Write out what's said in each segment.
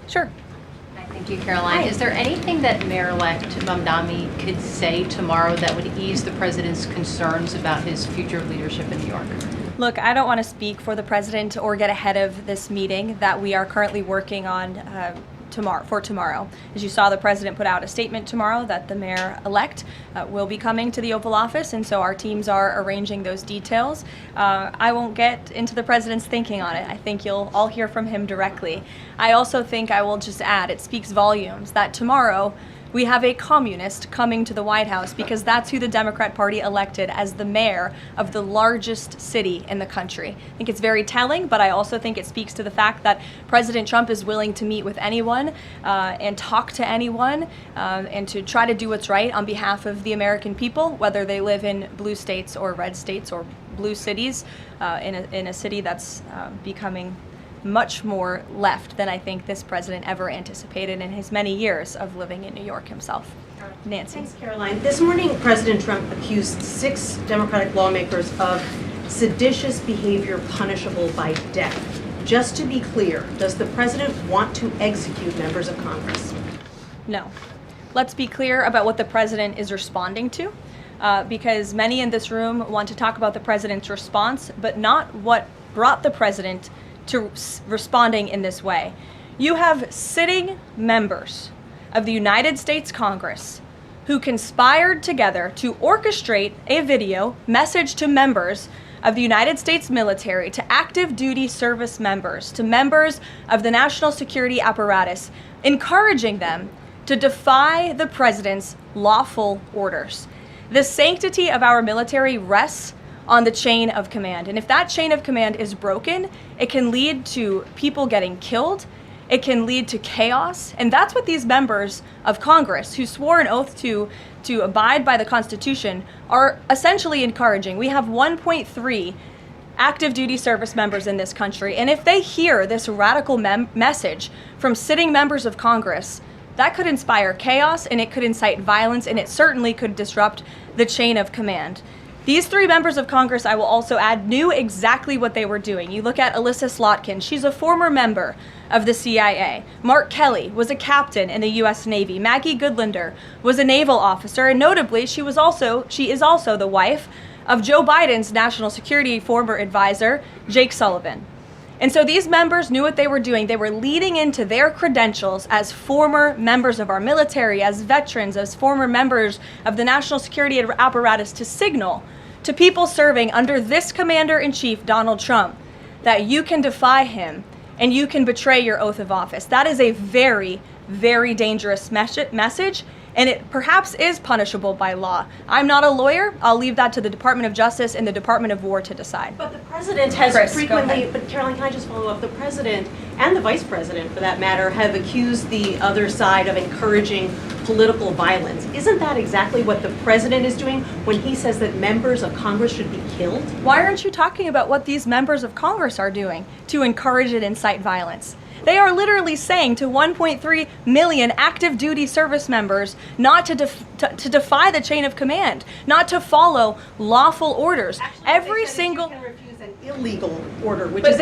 Sure. Thank you, Karoline. Is there anything that Mayor-elect Mamdani could say tomorrow that would ease the president's concerns about his future leadership in New York? Look, I don't want to speak for the president or get ahead of this meeting that we are currently working on tomorrow. As you saw, the president put out a statement tomorrow that the mayor-elect will be coming to the Oval Office, and so our teams are arranging those details. I won't get into the president's thinking on it. I think you'll all hear from him directly. I also think I will just add, it speaks volumes that tomorrow we have a communist coming to the White House because that's who the Democrat Party elected as the mayor of the largest city in the country. I think it's very telling, but I also think it speaks to the fact that President Trump is willing to meet with anyone and talk to anyone and to try to do what's right on behalf of the American people, whether they live in blue states or red states or blue cities, in a city that's becoming much more left than I think this president ever anticipated in his many years of living in New York himself. Nancy. Thanks, Karoline. This morning, President Trump accused 6 Democratic lawmakers of seditious behavior punishable by death. Just to be clear, does the president want to execute members of Congress? No. Let's be clear about what the president is responding to, because many in this room want to talk about the president's response, but not what brought the president to responding in this way. You have sitting members of the United States Congress who conspired together to orchestrate a video message to members of the United States military, to active duty service members, to members of the national security apparatus, encouraging them to defy the president's lawful orders. The sanctity of our military rests on the chain of command. And if that chain of command is broken, it can lead to people getting killed. It can lead to chaos. And that's what these members of Congress who swore an oath to abide by the Constitution are essentially encouraging. We have 1.3 active duty service members in this country. And if they hear this radical message from sitting members of Congress, that could inspire chaos and it could incite violence and it certainly could disrupt the chain of command. These 3 members of Congress, I will also add, knew exactly what they were doing. You look at Alyssa Slotkin. She's a former member of the CIA. Mark Kelly was a captain in the U.S. Navy. Maggie Goodlander was a naval officer, and notably, she is also the wife of Joe Biden's national security former advisor, Jake Sullivan. And so these members knew what they were doing. They were leading into their credentials as former members of our military, as veterans, as former members of the national security apparatus to signal to people serving under this commander-in-chief, Donald Trump, that you can defy him and you can betray your oath of office. That is a very, very dangerous message, and it perhaps is punishable by law. I'm not a lawyer. I'll leave that to the Department of Justice and the Department of War to decide. But the president has frequently, but Caroline, can I just follow up? The president and the vice president, for that matter, have accused the other side of encouraging political violence. Isn't that exactly what the president is doing when he says that members of Congress should be killed? Why aren't you talking about what these members of Congress are doing to encourage and incite violence? They are literally saying to 1.3 million active duty service members not to defy the chain of command, not to follow lawful orders. Actually, every single you can refuse an illegal order, which but is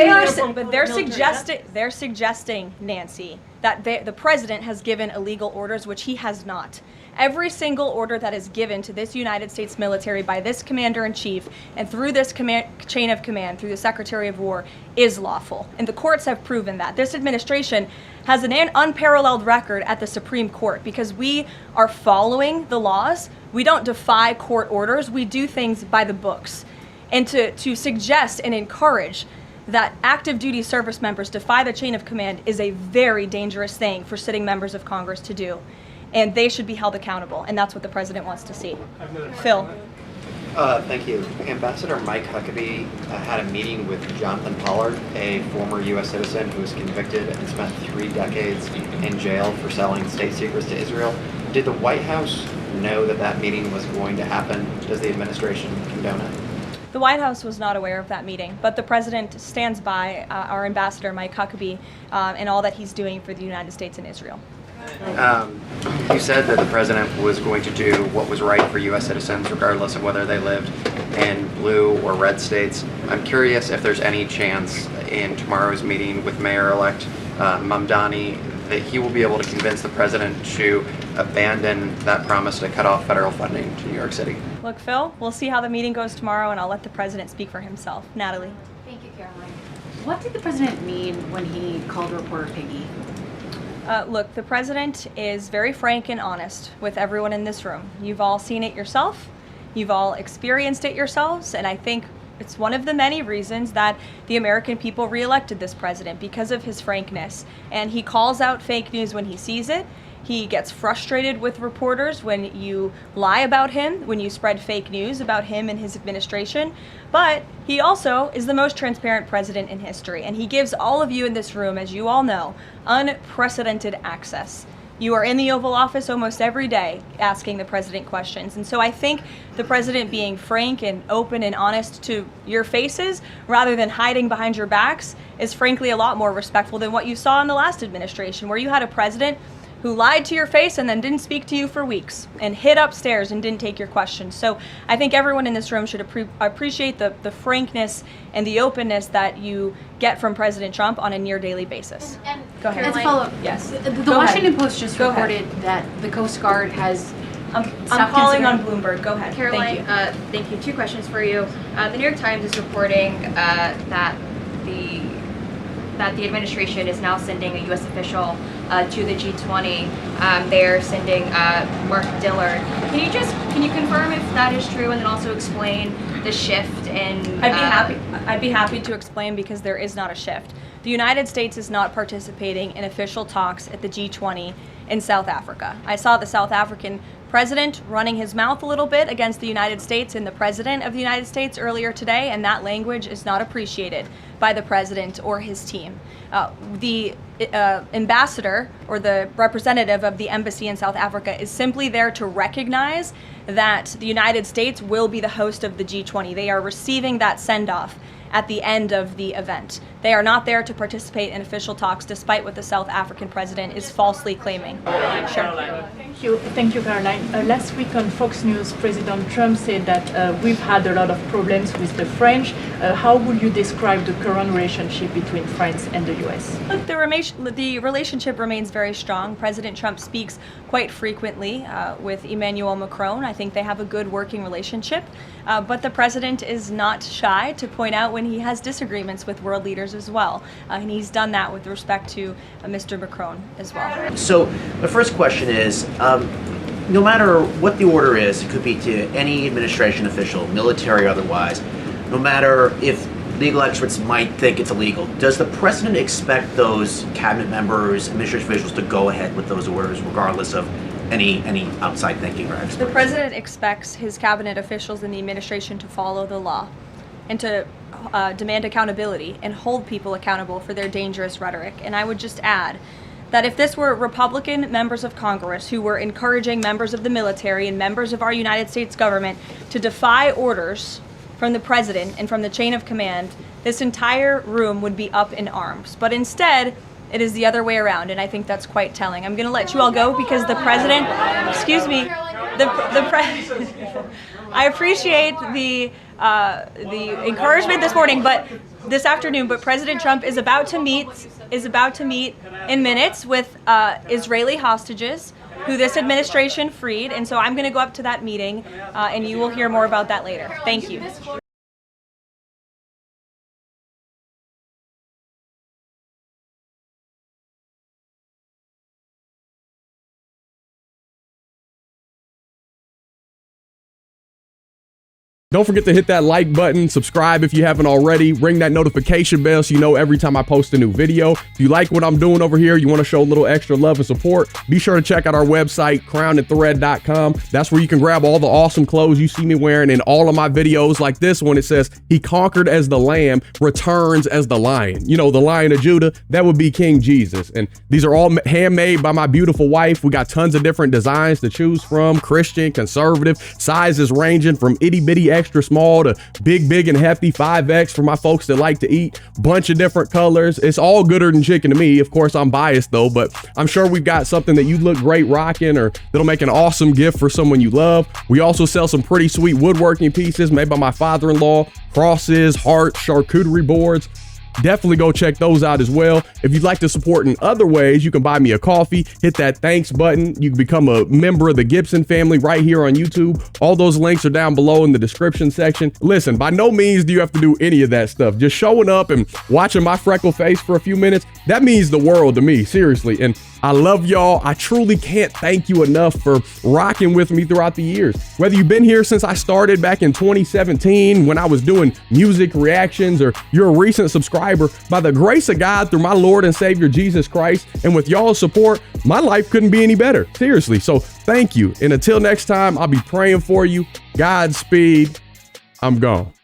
they're suggesting, Nancy, that the president has given illegal orders, which he has not. Every single order that is given to this United States military by this commander-in-chief and through this chain of command, through the Secretary of War, is lawful. And the courts have proven that. This administration has an unparalleled record at the Supreme Court because we are following the laws. We don't defy court orders. We do things by the books. And to suggest and encourage that active duty service members defy the chain of command is a very dangerous thing for sitting members of Congress to do. And they should be held accountable, and that's what the president wants to see. Phil. Thank you. Ambassador Mike Huckabee had a meeting with Jonathan Pollard, a former U.S. citizen who was convicted and spent 3 decades in jail for selling state secrets to Israel. Did the White House know that that meeting was going to happen? Does the administration condone it? The White House was not aware of that meeting, but the president stands by our ambassador, Mike Huckabee, and all that he's doing for the United States and Israel. You said that the president was going to do what was right for U.S. citizens, regardless of whether they lived in blue or red states. I'm curious if there's any chance in tomorrow's meeting with Mayor-elect Mamdani, that he will be able to convince the president to abandon that promise to cut off federal funding to New York City. Look, Phil, we'll see how the meeting goes tomorrow, and I'll let the president speak for himself. Natalie. Thank you, Karoline. What did the president mean when he called reporter piggy? Look, the president is very frank and honest with everyone in this room. You've all seen it yourself. You've all experienced it yourselves, and I think it's one of the many reasons that the American people reelected this president, because of his frankness. And he calls out fake news when he sees it. He gets frustrated with reporters when you lie about him, when you spread fake news about him and his administration. But he also is the most transparent president in history, and he gives all of you in this room, as you all know, unprecedented access. You are in the Oval Office almost every day asking the president questions. And so I think the president being frank and open and honest to your faces rather than hiding behind your backs is frankly a lot more respectful than what you saw in the last administration, where you had a president who lied to your face and then didn't speak to you for weeks and hid upstairs and didn't take your questions. So I think everyone in this room should appreciate the frankness and the openness that you get from President Trump on a near daily basis. And Go ahead. As a follow-up, Yes. The Go Washington ahead. Post just Go reported that the Coast Guard has I'm stopped calling on considering- Bloomberg. Go ahead. Caroline, thank you. Two questions for you. The New York Times is reporting that the administration is now sending a U.S. official to the G20. They're sending Mark Dillard. Can you confirm if that is true, and then also explain the shift in? I'd be happy to explain, because there is not a shift. The United States is not participating in official talks at the G20 in South Africa. I saw the South African president running his mouth a little bit against the United States and the president of the United States earlier today, and that language is not appreciated by the president or his team. The ambassador or the representative of the embassy in South Africa is simply there to recognize that the United States will be the host of the G20. They are receiving that send-off at the end of the event. They are not there to participate in official talks, despite what the South African president is falsely claiming. Sure. Thank you, Caroline. Last week on Fox News, President Trump said that we've had a lot of problems with the French. How would you describe the current relationship between France and the U.S.? Look, the relationship remains very strong. President Trump speaks quite frequently with Emmanuel Macron. I think they have a good working relationship. But the president is not shy to point out when he has disagreements with world leaders as well. And he's done that with respect to Mr. Macron as well. So the first question is, no matter what the order is, it could be to any administration official, military or otherwise, no matter if legal experts might think it's illegal, does the president expect those cabinet members, administration officials to go ahead with those orders regardless of any outside thinking or experts? The president expects his cabinet officials in the administration to follow the law and to demand accountability and hold people accountable for their dangerous rhetoric. And I would just add that if this were Republican members of Congress who were encouraging members of the military and members of our United States government to defy orders from the president and from the chain of command, this entire room would be up in arms. But instead, it is the other way around, and I think that's quite telling. I'm going to let you all go because the president, excuse me, I appreciate the encouragement this afternoon, but President Trump is about to meet in minutes with Israeli hostages who this administration freed, and so I'm going to go up to that meeting, and you will hear more about that later. Thank you. Don't forget to hit that like button, subscribe if you haven't already, ring that notification bell so you know every time I post a new video. If you like what I'm doing over here, you want to show a little extra love and support, be sure to check out our website, crownandthread.com. That's where you can grab all the awesome clothes you see me wearing in all of my videos, like this one. It says, "He conquered as the lamb, returns as the lion." You know, the Lion of Judah, that would be King Jesus. And these are all handmade by my beautiful wife. We got tons of different designs to choose from, Christian, conservative, sizes ranging from itty bitty extra small to big and hefty 5X for my folks that like to eat. Bunch of different colors. It's all gooder than chicken to me. Of course, I'm biased though, but I'm sure we've got something that you look great rocking or that'll make an awesome gift for someone you love. We also sell some pretty sweet woodworking pieces made by my father-in-law, crosses, hearts, charcuterie boards. Definitely go check those out as well. If you'd like to support in other ways, you can buy me a coffee, hit that thanks button. You can become a member of the Gibson family right here on YouTube. All those links are down below in the description section. Listen, by no means do you have to do any of that stuff. Just showing up and watching my freckle face for a few minutes, that means the world to me, seriously. And I love y'all. I truly can't thank you enough for rocking with me throughout the years. Whether you've been here since I started back in 2017 when I was doing music reactions, or you're a recent subscriber, by the grace of God through my Lord and Savior Jesus Christ, and with y'all's support, my life couldn't be any better. Seriously. So thank you. And until next time, I'll be praying for you. Godspeed. I'm gone.